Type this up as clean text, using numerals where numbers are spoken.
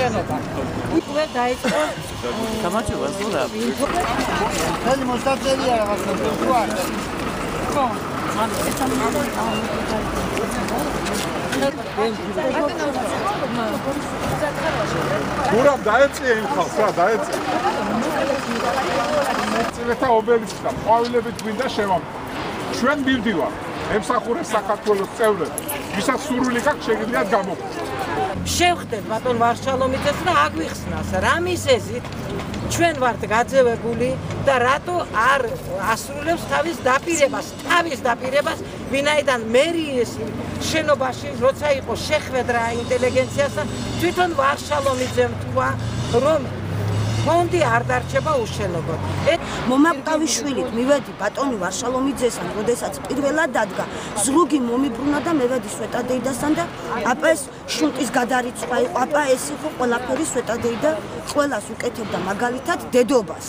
შენობა. უკვე დაიწყო გამარჯობა ზურაბ. ხელი მოსაწერია რაღაცა თუ არა? ხო. გურამ დაეწია იმ ხალხს რა დაეწია. წილეთა ობელისკა ყვავილებით გვინდა შევამბო. ჩვენ მივდივართ ემსახურებს საქართველოს წევრები, ვისაც სურვილი გაქვს შეგიძლიათ გამოხდეს. შევხვდეთ ბატონ ვარშალომიძეს და აგვიხსნას რა მიზეზით ჩვენ ვართ გაძევებული და რატო არ ასრულებს თავის დაპირებას, ვინაიდან მერიის შენობაში როცა იყო შეხვედრა ინტელიგენციასთან, თვითონ ვარშალომიძემ თქვა, რომ ფონდი არ დარჩება უშენოდ. მომაკვდავიშვილით მივედი ბატონი ვარშალომიძესთან, როდესაც პირველად დადგა, ზრუგი მომიბრუნა და მევედი სვეტადეიდასთან და აპა ეს შუნტის გადარიცხვა იყო, აპა ეს იყო ყველაფერი სვეტადეიდა, ყველას უკეთებდა მაგალითად დედობას.